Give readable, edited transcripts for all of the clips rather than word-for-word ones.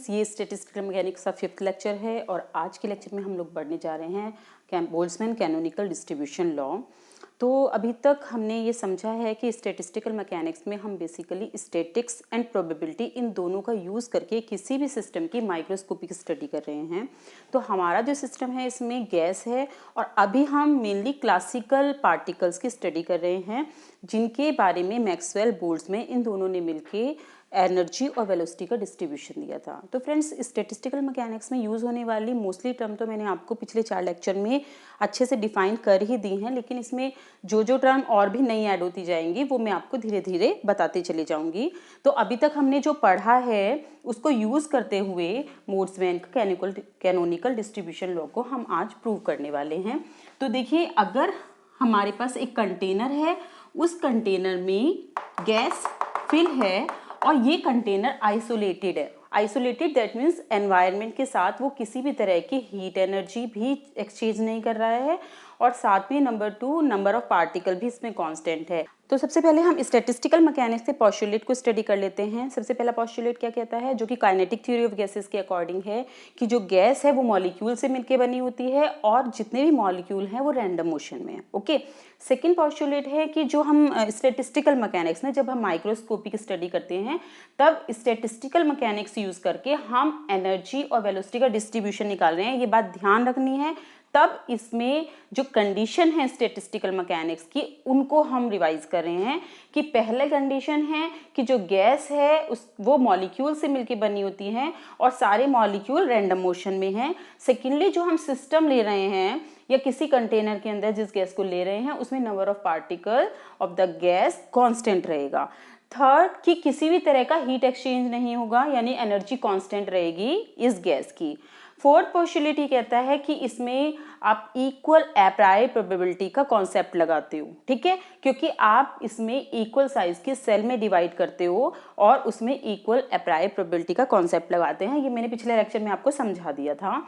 ये statistical mechanics का 5th lecture है और आज के लेक्चर में हम लोग पढ़ने जा रहे हैं बोल्ट्जमैन कैनोनिकल डिस्ट्रीब्यूशन लॉ। तो अभी तक हमने ये समझा है कि स्टैटिस्टिकल मैकेनिक्स में हम basically statics and probability in दोनों का यूज़ करके किसी भी सिस्टम की माइक्रोस्कोपिक स्टडी कर रहे हैं। तो हमारा जो सिस्टम है इसमें गैस है और अभी हम मेनली क्लासिकल पार्टिकल्स की स्टडी कर रहे हैं जिनके बारे में मैक्सवेल बोल्ट्जमैन इन दोनों ने मिलके एनर्जी और वेलोसिटी का डिस्ट्रीब्यूशन दिया था। तो फ्रेंड्स, स्टैटिस्टिकल मैकेनिक्स में यूज़ होने वाली मोस्टली टर्म तो मैंने आपको पिछले 4 लेक्चर में अच्छे से डिफाइन कर ही दी हैं, लेकिन इसमें जो टर्म और भी नई ऐड होती जाएंगी वो मैं आपको धीरे धीरे बताते चली जाऊंगी। तो अभी तक हमने जो पढ़ा है उसको यूज़ करते हुए बोल्ट्जमैन का कैनोनिकल डिस्ट्रीब्यूशन लॉ को हम आज प्रूव करने वाले हैं। तो देखिए, अगर हमारे पास एक कंटेनर है, उस कंटेनर में गैस फिल है और ये कंटेनर आइसोलेटेड है। आइसोलेटेड दैट मीन्स एनवायरनमेंट के साथ वो किसी भी तरह की हीट एनर्जी भी एक्सचेंज नहीं कर रहा है और साथ में नंबर 2 नंबर ऑफ पार्टिकल भी इसमें कांस्टेंट है। तो सबसे पहले हम स्टैटिस्टिकल मैकेनिक्स के पोस्टुलेट को स्टडी कर लेते हैं। सबसे पहला पोस्टुलेट क्या कहता है, जो कि काइनेटिक थ्योरी ऑफ गैसेस के अकॉर्डिंग है कि जो गैस है वो मॉलिक्यूल से मिलकर बनी होती है और जितने भी मॉलिक्यूल हैं वो रैंडम मोशन में है। ओके, सेकेंड पोस्टुलेट है कि जो हम स्टैटिस्टिकल मैकेनिक्स में जब हम माइक्रोस्कोपिक स्टडी करते हैं तब स्टैटिस्टिकल मैकेनिक्स यूज़ करके हम एनर्जी और वेलोसिटी का डिस्ट्रीब्यूशन निकाल रहे हैं। ये बात ध्यान रखनी है। तब इसमें जो कंडीशन है स्टैटिस्टिकल मैकेनिक्स की उनको हम रिवाइज कर रहे हैं कि पहले कंडीशन है कि जो गैस है वो मॉलिक्यूल से मिलके बनी होती हैं और सारे मॉलिक्यूल रैंडम मोशन में हैं। सेकेंडली, जो हम सिस्टम ले रहे हैं या किसी कंटेनर के अंदर जिस गैस को ले रहे हैं उसमें number of particle of the gas constant रहेगा। थर्ड, कि किसी भी तरह का हीट एक्सचेंज नहीं होगा, यानी एनर्जी कांस्टेंट रहेगी इस गैस की। फोर्थ पोस्टुलेट ये कहता है कि इसमें आप इक्वल अप्रायर प्रोबेबिलिटी का कॉन्सेप्ट लगाते हो, ठीक है, क्योंकि आप इसमें इक्वल साइज के सेल में डिवाइड करते हो और उसमें इक्वल अप्रायर प्रोबेबिलिटी का कॉन्सेप्ट लगाते हैं। ये मैंने पिछले लेक्चर में आपको समझा दिया था।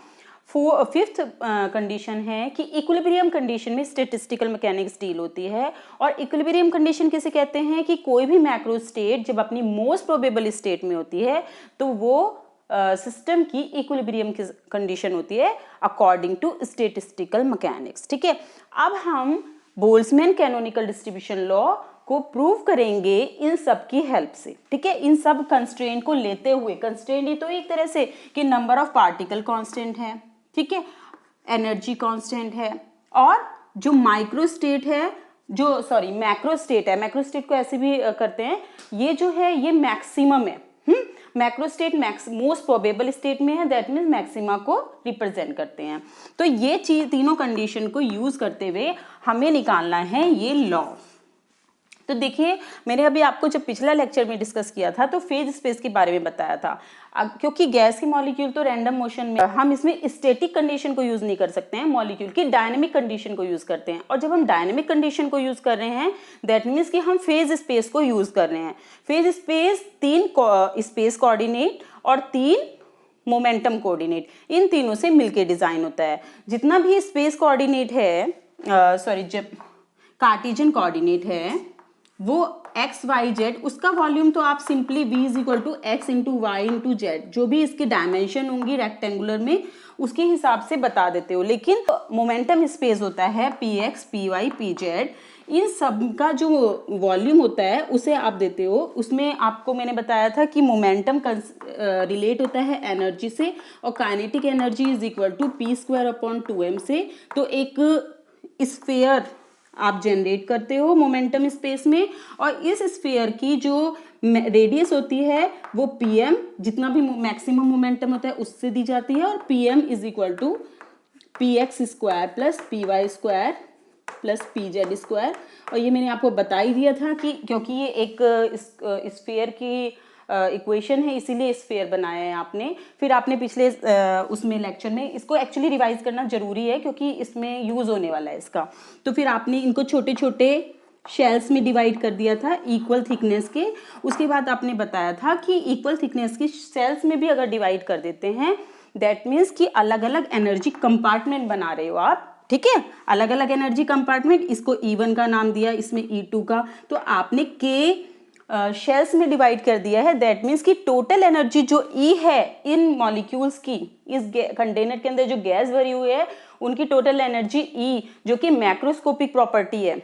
फिफ्थ कंडीशन है कि इक्विलिब्रियम कंडीशन में स्टैटिस्टिकल मैकेनिक्स डील होती है। और इक्विलिब्रियम कंडीशन किसे कहते हैं कि कोई भी मैक्रो स्टेट जब अपनी मोस्ट प्रोबेबल स्टेट में होती है तो वो सिस्टम की इक्विलिब्रियम की कंडीशन होती है अकॉर्डिंग टू स्टैटिस्टिकल मैकेनिक्स। ठीक है, अब हम बोल्ट्जमैन कैनोनिकल डिस्ट्रीब्यूशन लॉ को प्रूव करेंगे इन सब की हेल्प से। ठीक है, इन सब कंस्ट्रेंट को लेते हुए, कंस्ट्रेंट ये तो एक तरह से कि नंबर ऑफ पार्टिकल कांस्टेंट है, ठीक है, एनर्जी कांस्टेंट है और जो माइक्रो स्टेट है, जो सॉरी मैक्रो स्टेट है, मैक्रो स्टेट को ऐसे भी करते हैं, ये जो है ये मैक्सिमम है। Macro state most probable state में है, दैट मीन्स मैक्सिमा को रिप्रेजेंट करते हैं। तो ये चीज तीनों कंडीशन को यूज करते हुए हमें निकालना है ये लॉ। तो देखिए, मैंने अभी आपको जब पिछला लेक्चर में डिस्कस किया था तो फेज स्पेस के बारे में बताया था। क्योंकि गैस के मॉलिक्यूल तो रैंडम मोशन में, हम इसमें स्टैटिक कंडीशन को यूज नहीं कर सकते हैं, मॉलिक्यूल की डायनेमिक कंडीशन को यूज करते हैं। और जब हम डायनेमिक कंडीशन को यूज कर रहे हैं दैट मीन्स कि हम फेज स्पेस को यूज कर रहे हैं। फेज स्पेस 3 स्पेस कोऑर्डिनेट और 3 मोमेंटम कोऑर्डिनेट, इन तीनों से मिलके डिजाइन होता है। जितना भी स्पेस कोऑर्डिनेट है, जब कार्टेशियन कोऑर्डिनेट है वो एक्स वाई जेड, उसका वॉल्यूम तो आप simply v is equal to X into Y into Z, जो भी इसकी डायमेंशन होंगी रेक्टेंगुलर में उसके हिसाब से बता देते हो। लेकिन मोमेंटम स्पेस होता है P X P Y P Z, इन सब का जो वॉल्यूम होता है उसे आप देते हो। उसमें आपको मैंने बताया था कि मोमेंटम रिलेट होता है एनर्जी से और kinetic energy is equal to P square upon 2m से। तो एक स्फीयर आप जनरेट करते हो मोमेंटम स्पेस में और इस स्फीयर की जो रेडियस होती है वो pm, जितना भी मैक्सिमम मोमेंटम होता है उससे दी जाती है, और pm is equal to P X square plus P Y square plus P Z square. और ये मैंने आपको बता ही दिया था कि क्योंकि ये एक स्फीयर की इक्वेशन है इसीलिए स्फीयर बनाया है आपने। फिर आपने पिछले उसमें लेक्चर में इसको एक्चुअली रिवाइज करना जरूरी है क्योंकि इसमें यूज होने वाला है इसका। तो फिर आपने इनको छोटे छोटे शेल्स में डिवाइड कर दिया था इक्वल थिकनेस के। उसके बाद आपने बताया था कि इक्वल थिकनेस की शेल्स में भी अगर डिवाइड कर देते हैं दैट मीन्स कि अलग अलग एनर्जी कंपार्टमेंट बना रहे हो आप, ठीक है, अलग अलग एनर्जी कंपार्टमेंट। इसको E1 का नाम दिया, इसमें E2 का, तो आपने K शेल्स में डिवाइड कर दिया है, दैट मीन्स कि टोटल एनर्जी जो ई है इन मॉलिक्यूल्स की, इस कंटेनर के अंदर जो गैस भरी हुई है उनकी टोटल एनर्जी ई, जो कि मैक्रोस्कोपिक प्रॉपर्टी है,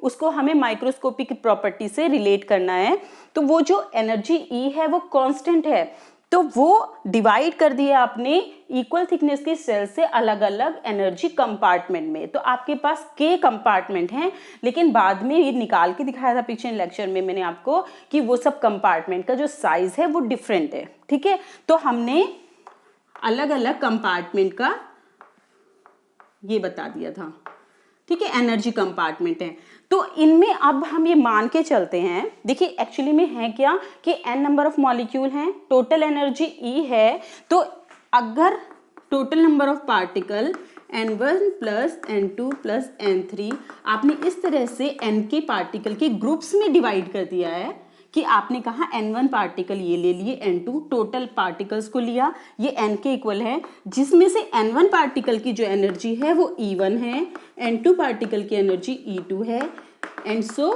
उसको हमें माइक्रोस्कोपिक प्रॉपर्टी से रिलेट करना है। तो वो जो एनर्जी ई है वो कांस्टेंट है, तो वो डिवाइड कर दिया आपने इक्वल थिकनेस के सेल से अलग अलग एनर्जी कंपार्टमेंट में। तो आपके पास के कंपार्टमेंट हैं, लेकिन बाद में ये निकाल के दिखाया था पिछले लेक्चर में मैंने आपको कि वो सब कंपार्टमेंट का जो साइज है वो डिफरेंट है। ठीक है, तो हमने अलग अलग कंपार्टमेंट का ये बता दिया था। ठीक है, एनर्जी कंपार्टमेंट है। तो इनमें अब हम ये मान के चलते हैं, देखिए एक्चुअली में है क्या कि n नंबर ऑफ मॉलिक्यूल हैं, टोटल एनर्जी E है, तो अगर total number of particle n1 plus n2 plus n3 आपने इस तरह से n के पार्टिकल के ग्रुप्स में डिवाइड कर दिया है कि आपने कहा n1 पार्टिकल ये ले लिए, n2 टोटल पार्टिकल्स को लिया, ये n के इक्वल है, जिसमें से n1 पार्टिकल की जो एनर्जी है वो E1 है, n2 पार्टिकल की एनर्जी E2 है, एंड सो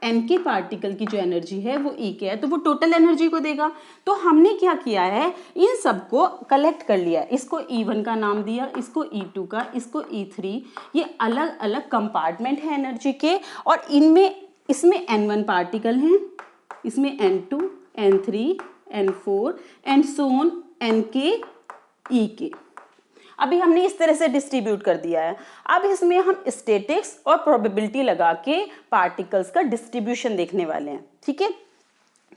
n के पार्टिकल की जो एनर्जी है वो E के है, तो वो टोटल एनर्जी को देगा। तो हमने क्या किया है, इन सबको कलेक्ट कर लिया, इसको E1 का नाम दिया, इसको E2 का, इसको E3, ये अलग अलग कंपार्टमेंट है एनर्जी के, और इनमें इसमें n1 पार्टिकल हैं, इसमें n2, n3, n4 and so on n के E के। अभी हमने इस तरह से डिस्ट्रीब्यूट कर दिया है। अब इसमें हम स्टैटिक्स और प्रोबेबिलिटी लगा के पार्टिकल्स का डिस्ट्रीब्यूशन देखने वाले हैं। ठीक है,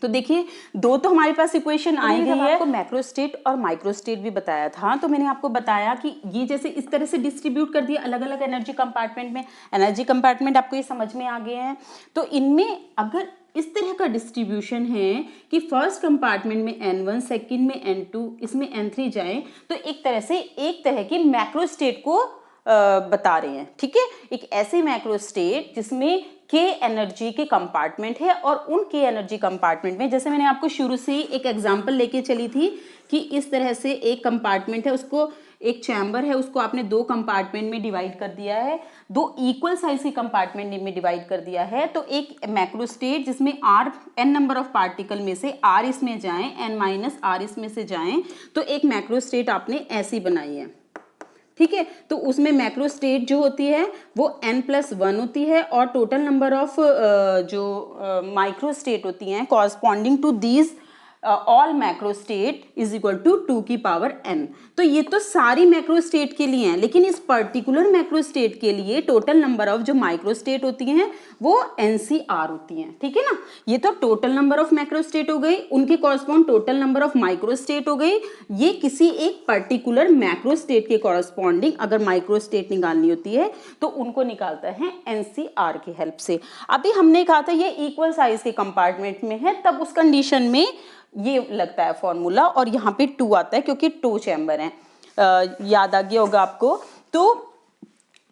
तो देखिए दो तो हमारे पास इक्वेशन आई गई है। आपको मैक्रोस्टेट और माइक्रोस्टेट भी बताया था, तो मैंने आपको बताया कि ये जैसे इस तरह से डिस्ट्रीब्यूट कर दिया अलग अलग एनर्जी कंपार्टमेंट में, एनर्जी कंपार्टमेंट आपको ये समझ में आ गए हैं। तो इनमें अगर इस तरह का डिस्ट्रीब्यूशन है कि फर्स्ट कंपार्टमेंट में n1, सेकंड में n2, इसमें n3 जाए, तो एक तरह की मैक्रोस्टेट को बता रहे हैं। ठीक है, एक ऐसे मैक्रोस्टेट जिसमें के एनर्जी के कंपार्टमेंट है, और उन के एनर्जी कंपार्टमेंट में जैसे मैंने आपको शुरू से ही एक एग्जांपल लेके चली थी कि इस तरह से एक कंपार्टमेंट है, उसको एक चैम्बर है, उसको आपने दो कंपार्टमेंट में डिवाइड कर दिया है, दो इक्वल साइज के कंपार्टमेंट में डिवाइड कर दिया है। तो एक मैक्रोस्टेट जिसमें r n number of particle में से r इसमें जाएं, n माइनस r इसमें से जाएं, तो एक मैक्रोस्टेट आपने ऐसी बनाई है। ठीक है, तो उसमें मैक्रोस्टेट जो होती है वो n+1 होती है, और टोटल नंबर ऑफ जो माइक्रोस्टेट होती हैं corresponding to these all macrostate is equal to 2 की पावर n। तो ये तो सारी मैक्रोस्टेट के लिए हैं, लेकिन इस पर्टिकुलर मैक्रोस्टेट के लिए टोटल नंबर ऑफ जो माइक्रोस्टेट होती हैं वो NCR होती हैं। ठीक है ना, ये तो टोटल नंबर ऑफ मैक्रोस्टेट हो गई, उनके correspond total number of microstate हो गई। ये किसी एक पर्टिकुलर मैक्रोस्टेट के कॉरस्पॉन्डिंग अगर माइक्रोस्टेट निकालनी होती है तो उनको निकालता है NCR की हेल्प से। अभी हमने कहा था ये इक्वल साइज के कंपार्टमेंट में है, तब उस कंडीशन में ये लगता है फॉर्मूला, और यहाँ पे 2 आता है क्योंकि 2 चैम्बर हैं, याद आ गया होगा आपको। तो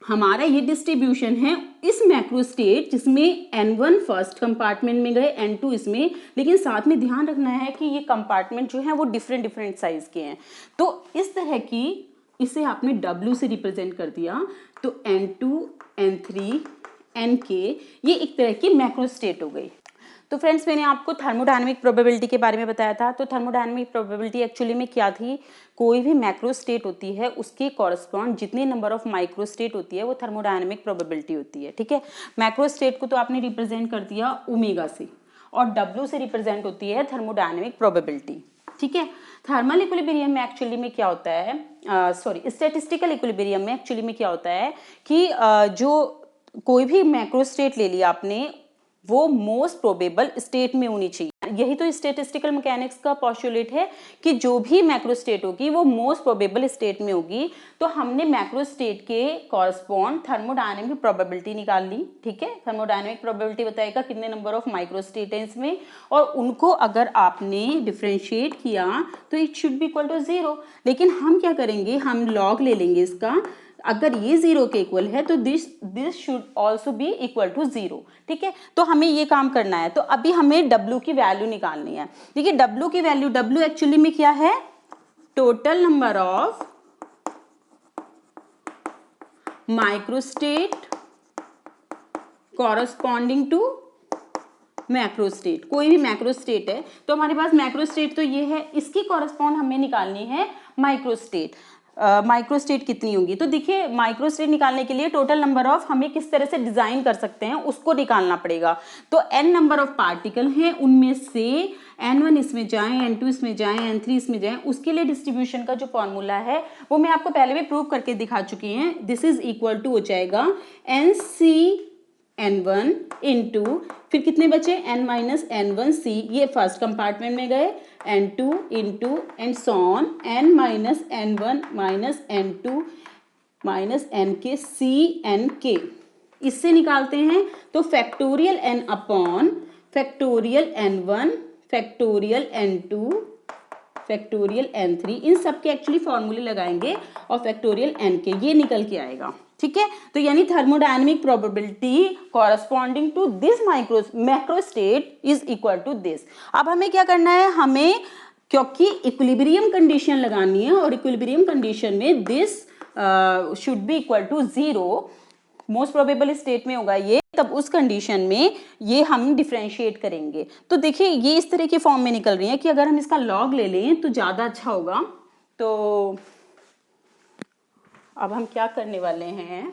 हमारा ये डिस्ट्रीब्यूशन है इस मैक्रोस्टेट जिसमें n1 फर्स्ट कंपार्टमेंट में गए, n2 इसमें, लेकिन साथ में ध्यान रखना है कि ये कंपार्टमेंट जो है वो डिफरेंट साइज के हैं। तो इस तरह की, इसे आपने W से रिप्रेजेंट कर दिया, तो n2, n3, nk ये एक तरह की मैक्रोस्टेट हो गई। तो फ्रेंड्स मैंने आपको थर्मोडायनेमिक प्रोबेबिलिटी के बारे में बताया था। तो थर्मोडायनेमिक प्रोबेबिलिटी एक्चुअली में क्या थी, कोई भी मैक्रोस्टेट होती है उसके कॉरस्पॉन्ड जितने नंबर ऑफ माइक्रोस्टेट होती है वो थर्मोडायनेमिक प्रोबेबिलिटी होती है। ठीक है, मैक्रोस्टेट को तो आपने रिप्रेजेंट कर दिया ओमेगा से, और W से रिप्रेजेंट होती है थर्मोडायनेमिक प्रोबेबिलिटी। ठीक है, थर्मल इक्विलिब्रियम में एक्चुअली में क्या होता है, स्टैटिस्टिकल इक्विलिब्रियम में एक्चुअली में क्या होता है कि जो कोई भी मैक्रोस्टेट ले लिया आपने वो मोस्ट प्रोबेबल स्टेट में होनी चाहिए। यही तो स्टैटिस्टिकल मैकेनिक्स का पोस्टुलेट है कि जो भी मैक्रोस्टेट होगी वो मोस्ट प्रोबेबल स्टेट में होगी। तो हमने मैक्रोस्टेट के कॉरस्पॉन्ड थर्मोडायनेमिक प्रोबेबिलिटी निकाल ली। ठीक है, थर्मोडायनेमिक प्रोबेबिलिटी बताएगा कितने नंबर ऑफ माइक्रोस्टेट है इसमें, और उनको अगर आपने डिफरेंशिएट किया तो it should be equal to 0। लेकिन हम क्या करेंगे, हम लॉग ले लेंगे इसका, अगर ये 0 के इक्वल है तो this should also be equal to 0। ठीक है, तो हमें ये काम करना है। तो अभी हमें W की वैल्यू निकालनी है। देखिए W की वैल्यू, W एक्चुअली में क्या है, total number of microstate corresponding to macro state, कोई भी मैक्रो स्टेट है तो हमारे पास मैक्रो स्टेट तो ये है, इसकी कॉरस्पॉन्ड हमें निकालनी है माइक्रो स्टेट। माइक्रो स्टेट कितनी होगी, तो देखिए माइक्रो स्टेट निकालने के लिए टोटल नंबर ऑफ हमें किस तरह से डिजाइन कर सकते हैं उसको निकालना पड़ेगा। तो n नंबर ऑफ पार्टिकल हैं, उनमें से n1 इसमें जाएं, n2 इसमें जाएं, n3 इसमें जाएं, उसके लिए डिस्ट्रीब्यूशन का जो फॉर्मूला है वो मैं आपको पहले भी प्रूव करके दिखा चुकी हैं। दिस इज इक्वल टू हो जाएगा NC(n1) इंटू फिर कितने बचे n माइनस n1c, ये फर्स्ट कंपार्टमेंट में गए, n2 into and so on n minus n1 minus n2 minus n के c(n)k, इससे निकालते हैं तो factorial n upon factorial n1 factorial n2 factorial n3, इन सब के एक्चुअली फॉर्मूले लगाएंगे और फैक्टोरियल n के, ये निकल के आएगा। ठीक है, तो यानी thermodynamic probability corresponding to this macro state is equal to this. अब हमें क्या करना है, हमें क्योंकि इक्विलिब्रियम कंडीशन लगानी है और इक्विलिब्रियम कंडीशन में this should be equal to 0, most probable state में होगा ये, तब उस कंडीशन में ये हम डिफरेंशिएट करेंगे। तो देखिए ये इस तरह की फॉर्म में निकल रही है कि अगर हम इसका लॉग ले लें तो ज़्यादा अच्छा होगा। तो अब हम क्या करने वाले हैं,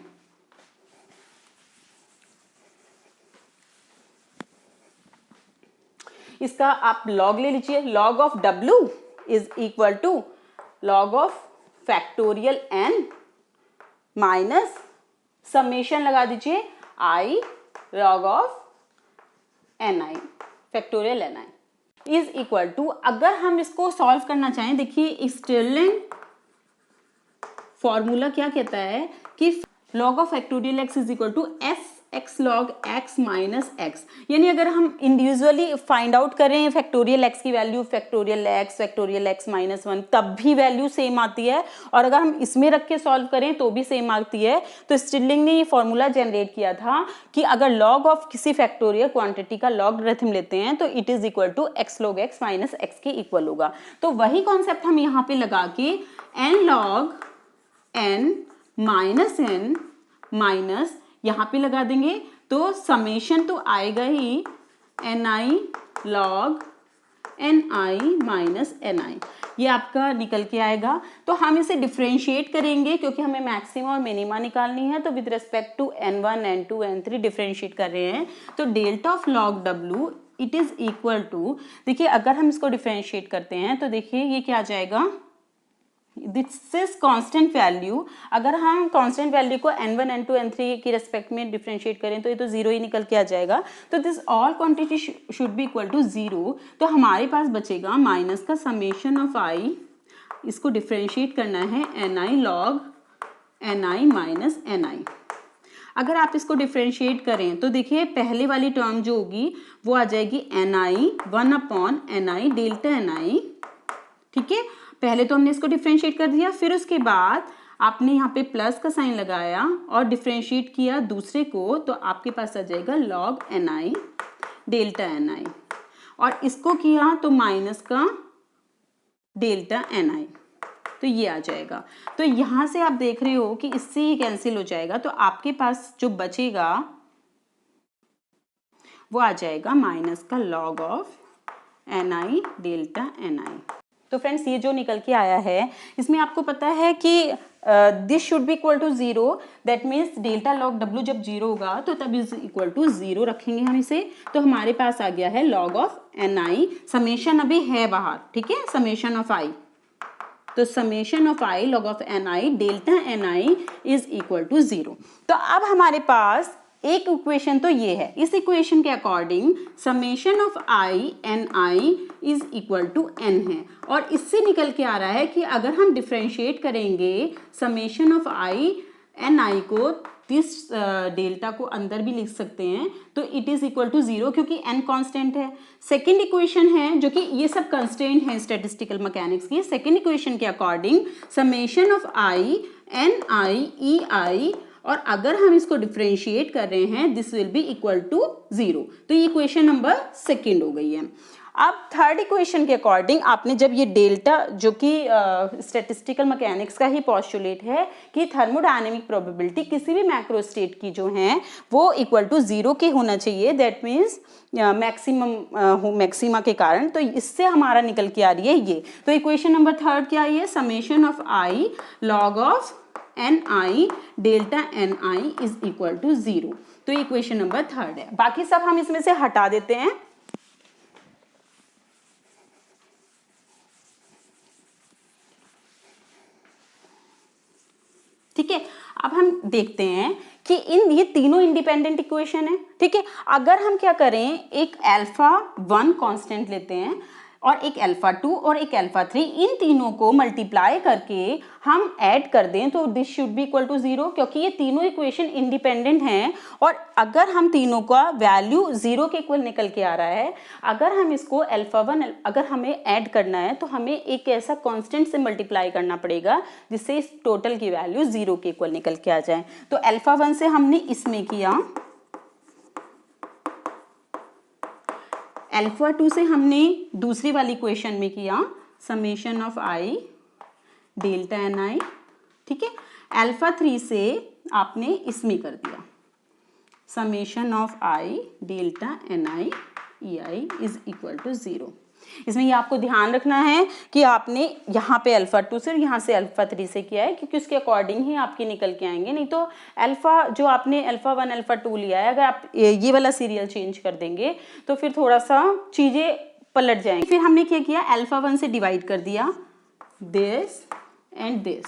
इसका आप लॉग ले लीजिए, log of W is equal to log of factorial n minus summation लगा दीजिए I log of ni factorial ni is equal to, अगर हम इसको सॉल्व करना चाहें, देखिए स्टिरलिंग फॉर्मूला क्या कहता है कि log of factorial x is equal to as x log x minus x, यानी अगर हम इंडिविजुअली फाइंड आउट करें फैक्टोरियल x की वैल्यू फैक्टोरियल x माइनस 1, तब भी वैल्यू सेम आती है, और अगर हम इसमें रख के सॉल्व करें तो भी सेम आती है। तो स्टिरलिंग ने ये फॉर्मूला जनरेट किया था कि अगर लॉग ऑफ किसी फैक्टोरियल क्वांटिटी का लॉगरिथम लेते हैं तो it is equal to x log x minus x के इक्वल होगा। तो वही कॉन्सेप्ट हम यहाँ पे लगा के n log n minus n minus यहाँ पे लगा देंगे, तो समेशन तो आएगा ही ni log ni minus ni, ये आपका निकल के आएगा। तो हम इसे डिफरेंशिएट करेंगे क्योंकि हमें मैक्सिमा और मिनिमा निकालनी है, तो with respect to n1 n2 n3 differentiate कर रहे हैं। तो delta of log w it is equal to, देखिए अगर हम इसको डिफरेंशिएट करते हैं तो देखिए ये क्या आ जाएगा, दिस इज कांस्टेंट वैल्यू, अगर हम कांस्टेंट वैल्यू को n1 n2 n3 की रेस्पेक्ट में डिफरेंशिएट करें तो ये तो 0 ही निकल के आ जाएगा। तो this all quantity should be equal to 0, तो हमारे पास बचेगा माइनस का समेशन ऑफ i, इसको डिफरेंशिएट करना है ni log ni minus ni। अगर आप इसको डिफरेंशिएट करें तो देखिए पहले वाली टर्म जो होगी वो आ जाएगी ni 1 upon ni delta ni। ठीक है, पहले तो हमने इसको डिफरेंशिएट कर दिया, फिर उसके बाद आपने यहाँ पे प्लस का साइन लगाया और डिफरेंशिएट किया दूसरे को, तो आपके पास आ जाएगा log ni डेल्टा ni, और इसको किया तो माइनस का डेल्टा ni, तो ये आ जाएगा। तो यहाँ से आप देख रहे हो कि इससे ही कैंसिल हो जाएगा, तो आपके पास जो बचेगा वो आ जाएगा माइनस का log of ni delta ni। तो फ्रेंड्स ये जो निकल के आया है इसमें आपको पता है कि this should be equal to 0, that means delta log w जब 0 होगा तो तब इज इक्वल टू 0 रखेंगे हम इसे, तो हमारे पास आ गया है log ऑफ ni, समेशन अभी है बाहर, ठीक है, समेशन ऑफ i, तो summation of i log of ni delta ni is equal to 0। तो अब हमारे पास एक इक्वेशन तो ये है, इस इक्वेशन के according summation of i ni is equal to n है, और इससे निकल के आ रहा है कि अगर हम डिफरेंशिएट करेंगे समेशन ऑफ i ni को, दिस डेल्टा को अंदर भी लिख सकते हैं, तो इट इज इक्वल टू 0 क्योंकि n कांस्टेंट है। सेकेंड इक्वेशन है जो कि ये सब कंस्टेंट है स्टैटिस्टिकल मैकेनिक्स की, सेकेंड इक्वेशन के according summation of i ni ei, और अगर हम इसको डिफरेंशिएट कर रहे हैं this will be equal to 0, तो ये इक्वेशन नंबर सेकेंड हो गई है। अब थर्ड इक्वेशन के अकॉर्डिंग आपने जब ये डेल्टा, जो कि स्टैटिस्टिकल मैकेनिक्स का ही पोस्टुलेट है कि थर्मोडायनेमिक प्रोबेबिलिटी किसी भी मैक्रो स्टेट की जो है वो इक्वल टू 0 के होना चाहिए, दैट मीन्स मैक्सिमा के कारण। तो इससे हमारा निकल के आ रही है ये। तो इक्वेशन नंबर थर्ड क्या है? Summation of I log of N I delta N I is equal to 0। तो इक्वेशन नंबर थर्ड है। बाकी सब हम इसमें से हटा देते हैं। ठीक है, अब हम देखते हैं कि ये तीनों इंडिपेंडेंट इक्वेशन है। ठीक है, अगर हम क्या करें, एक अल्फा 1 कांस्टेंट लेते हैं और एक अल्फा 2 और एक अल्फा 3, इन तीनों को मल्टीप्लाई करके हम ऐड कर दें तो this should be equal to 0, क्योंकि ये तीनों इक्वेशन इंडिपेंडेंट हैं। और अगर हम तीनों का वैल्यू 0 के इक्वल निकल के आ रहा है, अगर हम इसको अल्फा 1 अगर हमें ऐड करना है तो हमें एक ऐसा कांस्टेंट से मल्टीप्लाई करना पड़ेगा जिससे इस टोटल की वैल्यू 0 के इक्वल निकल के आ जाए। तो अल्फा 1 से हमने इसमें किया, अल्फा 2 से हमने दूसरी वाली इक्वेशन में किया summation of I delta N I. ठीक है, अल्फा 3 से आपने इसमें कर दिया summation of I delta N I E I is equal to 0। इसमें ये आपको ध्यान रखना है कि आपने यहाँ पे अल्फा 2 से और यहाँ से अल्फा 3 से किया है, क्योंकि उसके अकॉर्डिंग ही आपके निकल के आएंगे। नहीं तो अल्फा जो आपने अल्फा 1 अल्फा 2 लिया है, अगर आप ये वाला सीरियल चेंज कर देंगे तो फिर थोड़ा सा चीज़ें पलट जाएंगी। फिर हमने क्या किया, अल्फा 1 से डिवाइड कर दिया दिस एंड दिस,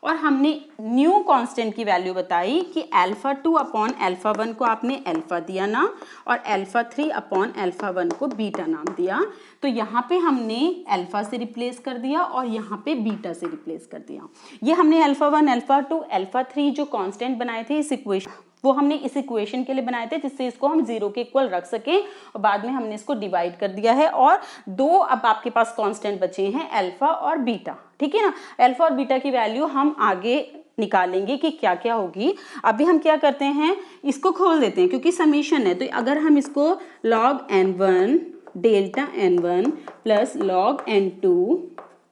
और हमने न्यू कांस्टेंट की वैल्यू बताई कि अल्फा 2 अपॉन अल्फा 1 को आपने अल्फा दिया नाम और अल्फा 3 अपॉन अल्फा 1 को बीटा नाम दिया। तो यहाँ पे हमने अल्फा से रिप्लेस कर दिया और यहाँ पे बीटा से रिप्लेस कर दिया। ये हमने अल्फा 1 अल्फा 2 अल्फा 3 जो कांस्टेंट बनाए थे इस इक्वेशन, वो हमने इस इक्वेशन के लिए बनाए थे जिससे इसको हम 0 के इक्वल रख सकें, और बाद में हमने इसको डिवाइड कर दिया है। और दो अब आपके पास कांस्टेंट बचे हैं, अल्फा और बीटा। ठीक है ना, अल्फा और बीटा की वैल्यू हम आगे निकालेंगे कि क्या क्या होगी। अभी हम क्या करते हैं, इसको खोल देते हैं क्योंकि समीशन है। तो अगर हम इसको log n1 delta n1 plus log n2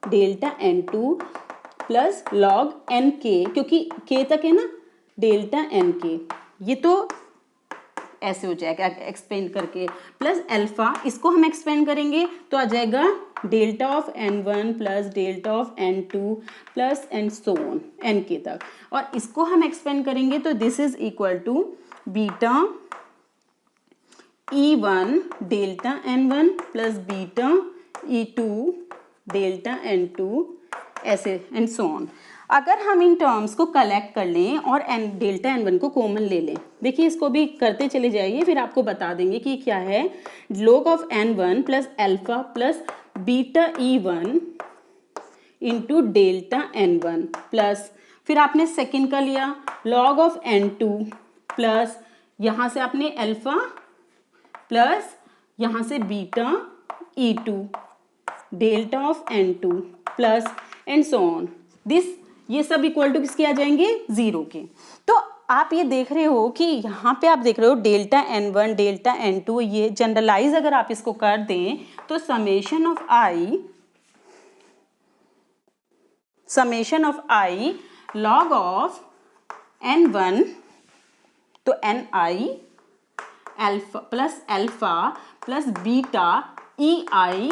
delta n2 plus log nk, क्योंकि k तक है ना, डेल्टा nk, ये तो ऐसे हो जाएगा एक्सपेंड करके, प्लस अल्फा, इसको हम एक्सपेंड करेंगे तो आ जाएगा delta of n1 plus delta of n2 plus and so on nk तक, और इसको हम एक्सपेंड करेंगे तो this is equal to beta e1 delta n1 plus beta e2 delta n2 ऐसे एंड सो ऑन। अगर हम इन टर्म्स को कलेक्ट कर लें और डेल्टा n1 को कॉमन ले लें, देखिए इसको भी करते चले जाइए, फिर आपको बता देंगे कि क्या है। log of n1 plus alpha plus beta e1 into delta n1 plus, फिर आपने सेकेंड का लिया log ऑफ n2 प्लस यहाँ से आपने अल्फा प्लस यहाँ से beta e2 delta of n2 plus and so on this, ये सब इक्वल टू किसके आ जाएंगे, 0 के। तो आप ये देख रहे हो कि यहाँ पे आप देख रहे हो डेल्टा n1 डेल्टा n2, ये जनरलाइज अगर आप इसको कर दें तो summation of I log of n1 तो ni alpha plus beta E I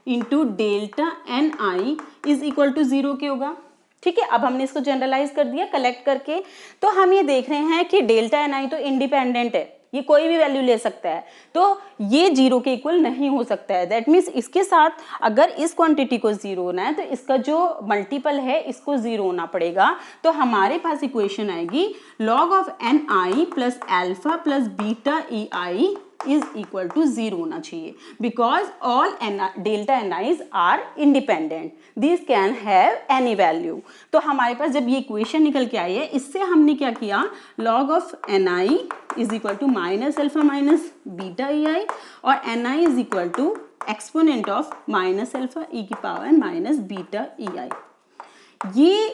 into delta N I is equal to 0 के होगा। ठीक है, अब हमने इसको जनरलाइज कर दिया कलेक्ट करके। तो हम ये देख रहे हैं कि डेल्टा एन आई तो इंडिपेंडेंट है, ये कोई भी वैल्यू ले सकता है, तो ये 0 के इक्वल नहीं हो सकता है। दैट मीन्स इसके साथ अगर इस क्वांटिटी को 0 होना है तो इसका जो मल्टीपल है इसको 0 होना पड़ेगा। तो हमारे पास इक्वेशन आएगी log of N I plus alpha plus beta E I is equal to 0 होना चाहिए, because all delta N I's are independent, this can have any value. तो हमारे पास जब ये इक्वेशन निकल के आई है, इससे हमने क्या किया, log of N I is equal to minus alpha minus beta E I, और N I is equal to exponent of minus alpha E की power minus beta E I. ये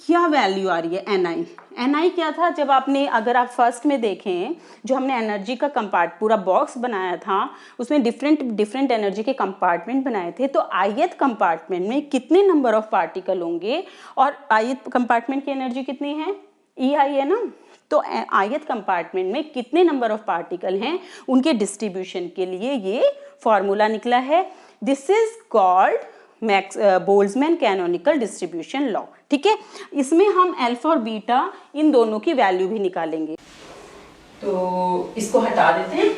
क्या वैल्यू आ रही है एन आई क्या था, जब आपने अगर आप फर्स्ट में देखें जो हमने एनर्जी का पूरा बॉक्स बनाया था उसमें डिफरेंट एनर्जी के कंपार्टमेंट बनाए थे, तो ith कंपार्टमेंट में कितने नंबर ऑफ पार्टिकल होंगे और ith कंपार्टमेंट की एनर्जी कितनी है, EI है ना, तो ith कंपार्टमेंट में कितने नंबर ऑफ पार्टिकल हैं उनके डिस्ट्रीब्यूशन के लिए ये फॉर्मूला निकला है। This is called Boltzmann canonical distribution law. ठीक है, इसमें हम अल्फा और बीटा इन दोनों की वैल्यू भी निकालेंगे। तो इसको हटा देते हैं।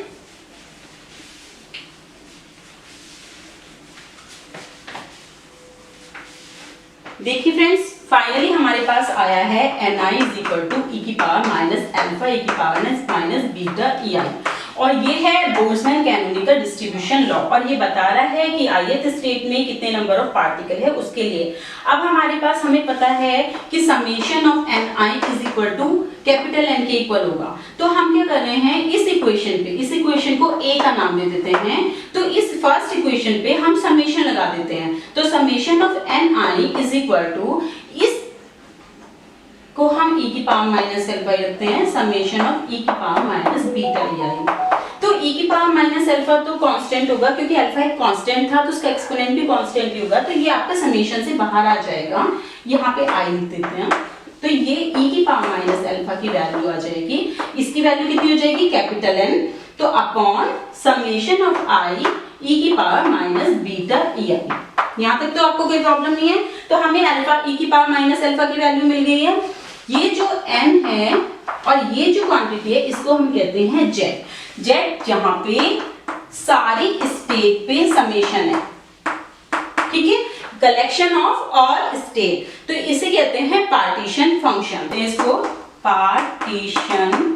देखिए फ्रेंड्स, फाइनली हमारे पास आया है Ni इज इक्वल टू ई की पावर माइनस अल्फा ई की पावर माइनस बीटा EI, और ये है बोल्ट्जमैन कैनोनिकल डिस्ट्रीब्यूशन लॉ, और ये बता रहा है कि ith स्टेट में कितने नंबर ऑफ पार्टिकल है उसके लिए। अब हमारे पास हमें पता है कि summation of Ni is equal to capital N के इक्वल होगा, तो हम क्या कर रहे हैं इस इक्वेशन को A का नाम दे देते हैं। तो इस फर्स्ट इक्वेशन पे हम समेशन लगा देते हैं, तो summation of Ni is equal to इस को हम e की पावर माइनस अल्फा रखते हैं, समेशन ऑफ e की पावर माइनस बीटा EI। तो e की पावर माइनस अल्फा तो कांस्टेंट होगा क्योंकि अल्फा एक कांस्टेंट था, तो उसका एक्सपोनेंट भी कांस्टेंट ही होगा, तो ये आपका समेशन से बाहर आ जाएगा। यहाँ पे i लिख देते हैं, तो ये e की पावर माइनस अल्फा की वैल्यू आ जाएगी। इसकी वैल्यू कितनी हो जाएगी, कैपिटल N, तो upon summation of i e की पावर माइनस बीटा EI। यहाँ तक तो आपको कोई प्रॉब्लम नहीं है। तो हमें अल्फा e की पावर माइनस अल्फा की वैल्यू मिल गई है। ये जो n है और ये जो क्वांटिटी है इसको हम कहते हैं z जहां पे सारी स्टेट पे समेशन है। ठीक है, कलेक्शन ऑफ ऑल स्टेट, तो इसे कहते हैं पार्टीशन फंक्शन। इसको पार्टीशन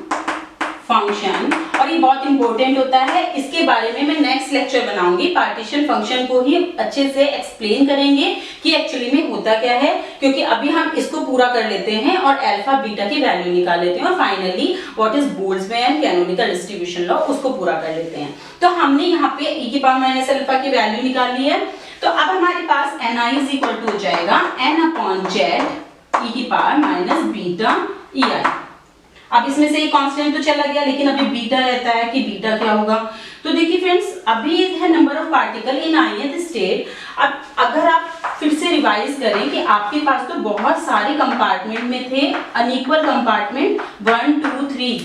फंक्शन, और ये बहुत इंपॉर्टेंट होता है, इसके बारे में मैं नेक्स्ट लेक्चर बनाऊंगी। पार्टीशन फंक्शन को ही अच्छे से एक्सप्लेन करेंगे कि एक्चुअली में होता क्या है, क्योंकि अभी हम इसको पूरा कर लेते हैं और अल्फा बीटा की वैल्यू निकाल लेते हैं, और finally what is Boltzmann canonical distribution law उसको पूरा कर लेते हैं। तो हमने यहाँ पे e की पावर माइनस अल्फा की वैल्यू निकाल ली है, तो अब हमारे पास Ni इज इक्वल टू हो जाएगा n अपॉन जेड e की पावर माइनस बीटा EI। अब इसमें से एक कांस्टेंट तो चला गया, लेकिन अभी बीटा रहता है कि बीटा क्या होगा। तो देखिए फ्रेंड्स, अभी है number of particle in ith state. अब अगर आप फिर से रिवाइज करें कि आपके पास तो बहुत सारे कंपार्टमेंट में थे, अनइक्वल कंपार्टमेंट 1 2 3,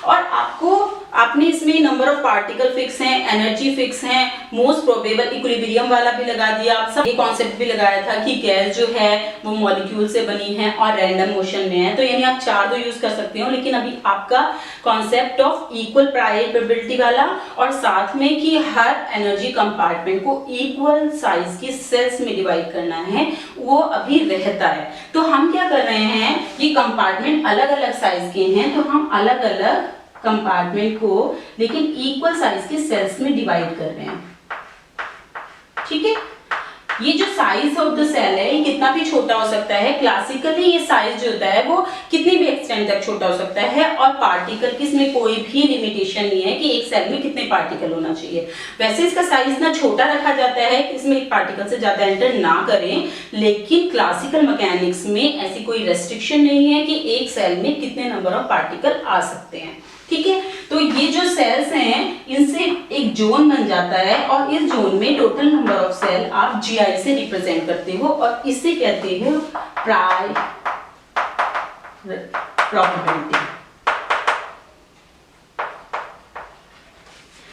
और आपने इसमें नंबर ऑफ पार्टिकल फिक्स हैं, एनर्जी फिक्स हैं, मोस्ट प्रोबेबल इक्विलिब्रियम वाला भी लगा दिया, आप सब ये कॉन्सेप्ट भी लगाया था कि गैस जो है वो मॉलिक्यूल से बनी है और रैंडम मोशन में है, तो यानी आप 4 तो यूज कर सकते हो। लेकिन अभी आपका कॉन्सेप्ट ऑफ इक्वल प्रोबेबिलिटी वाला और साथ में कि हर एनर्जी कंपार्टमेंट को इक्वल साइज की सेल्स में डिवाइड करना है, वो अभी रहता है। तो हम क्या कर रहे हैं, ये कंपार्टमेंट अलग अलग साइज के हैं, तो हम अलग अलग कंपार्टमेंट को लेकिन इक्वल साइज के सेल्स में डिवाइड कर रहे हैं। ठीक है, ये जो साइज ऑफ द सेल है ये कितना भी छोटा हो सकता है। क्लासिकली ये साइज जो होता है वो कितनी भी एक्सटेंट तक छोटा हो सकता है, और पार्टिकल की इसमें कोई भी लिमिटेशन नहीं है कि एक सेल में कितने पार्टिकल होना चाहिए। वैसे इसका साइज इतना छोटा रखा जाता है कि इसमें एक पार्टिकल से ज्यादा एंटर ना करें, लेकिन क्लासिकल मैकेनिक्स में ऐसी कोई रेस्ट्रिक्शन नहीं है कि एक सेल में कितने नंबर ऑफ पार्टिकल आ सकते हैं। ठीक है, तो ये जो सेल्स हैं इनसे एक जोन बन जाता है, और इस जोन में टोटल नंबर ऑफ सेल आप GI से रिप्रेजेंट करते हो, और इसे कहते हो प्रोबेबिलिटी।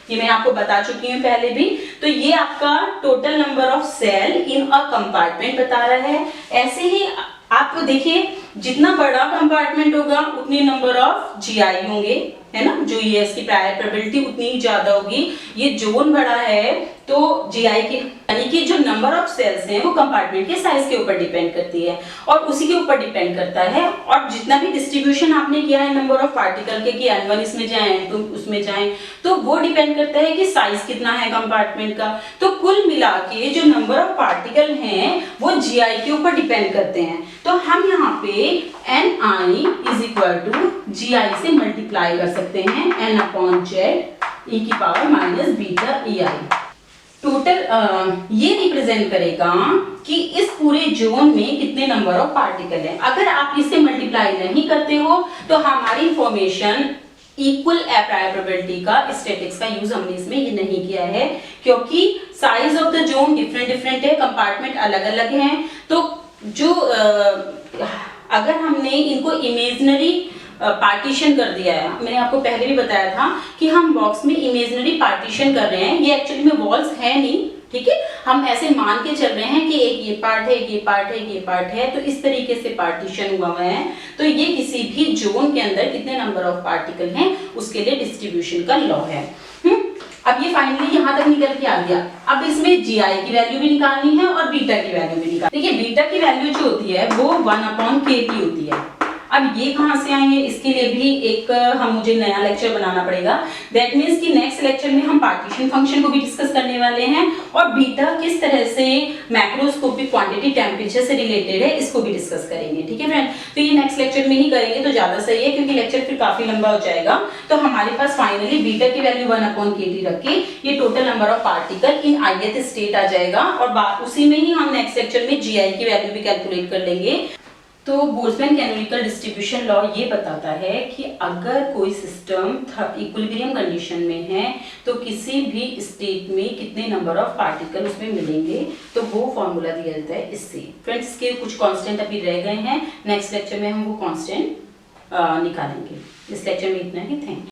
ये मैं आपको बता चुकी हूँ पहले भी। तो ये आपका total number of cell in a compartment बता रहा है। ऐसे ही आपको देखिए, जितना बड़ा कंपार्टमेंट होगा उतने नंबर ऑफ GI होंगे, है ना, जो ये इसकी प्रायर प्रोबेबिलिटी उतनी ही ज्यादा होगी। ये जोन बड़ा है तो GI की यानी कि जो नंबर ऑफ सेल्स हैं वो कंपार्टमेंट के साइज के ऊपर डिपेंड करती है, और उसी के ऊपर डिपेंड करता है। और जितना भी डिस्ट्रीब्यूशन आपने किया है नंबर ऑफ पार्टिकल के कि N1 इसमें जाए N2 उसमें जाए, तो वो डिपेंड करता है कि साइज कितना है कंपार्टमेंट का। तो कुल मिला के जो नंबर ऑफ पार्टिकल हैं वो GI के ऊपर डिपेंड करते हैं। तो हम यहाँ पे Ni is equal to GI से मल्टीप्लाई कर सकते हैं, n अपॉन जेड e की power minus beta EI। Total ये रिप्रेजेंट करेगा कि इस पूरे जोन में कितने नंबर ऑफ पार्टिकल है। अगर आप इसे मल्टीप्लाई नहीं करते हो तो हमारी इंफॉर्मेशन इक्वल प्रायर प्रोबेबिलिटी का स्टैटिक्स का यूज हमने इसमें ये नहीं किया है, क्योंकि size of the zone different है, कंपार्टमेंट अलग अलग हैं। तो जो अगर हमने इनको इमेजिनरी पार्टीशन कर दिया है, मैंने आपको पहले भी बताया था कि हम बॉक्स में इमेजिनरी पार्टीशन कर रहे हैं, ये एक्चुअली में वॉल्स है नहीं, ठीक है, हम ऐसे मान के चल रहे हैं कि एक ये पार्ट है, एक ये पार्ट है, एक ये पार्ट है, तो इस तरीके से पार्टीशन हुआ है। तो ये किसी भी जोन के अंदर कितने नंबर ऑफ पार्टिकल हैं उसके लिए डिस्ट्रीब्यूशन का लॉ है। अब ये फाइनली यहाँ तक निकल के आ गया। अब इसमें जीआई की वैल्यू भी निकालनी है और बीटा की वैल्यू भी निकालनी है। देखिए बीटा की वैल्यू जो होती है वो 1/kT होती है। अब ये कहाँ से आई है, इसके लिए भी एक मुझे नया लेक्चर बनाना पड़ेगा। दैट मीन्स कि नेक्स्ट लेक्चर में हम पार्टीशन फंक्शन को भी डिस्कस करने वाले हैं और बीटा किस तरह से मैक्रोस्कोपिक क्वांटिटी टेम्परेचर से रिलेटेड है इसको भी डिस्कस करेंगे, ठीक है फ्रेंड। तो ये नेक्स्ट लेक्चर में ही करेंगे तो ज्यादा सही है, क्योंकि लेक्चर फिर काफी लंबा हो जाएगा। तो हमारे पास फाइनली बीटा की वैल्यू 1/kT रख के ये total number of particle in ith state आ जाएगा और उसी में ही हम नेक्स्ट लेक्चर में जीआई की वैल्यू भी कैलकुलेट कर लेंगे। तो बोल्ट्जमैन कैनोनिकल डिस्ट्रीब्यूशन लॉ ये बताता है कि अगर कोई सिस्टम इक्विलिब्रियम कंडीशन में है तो किसी भी स्टेट में कितने नंबर ऑफ पार्टिकल उसमें मिलेंगे, तो वो फॉर्मूला दिया जाता है इससे। फ्रेंड्स इसके कुछ कांस्टेंट अभी रह गए हैं, नेक्स्ट लेक्चर में हम वो कांस्टेंट निकालेंगे। इस लेक्चर में इतना ही, थैंक यू।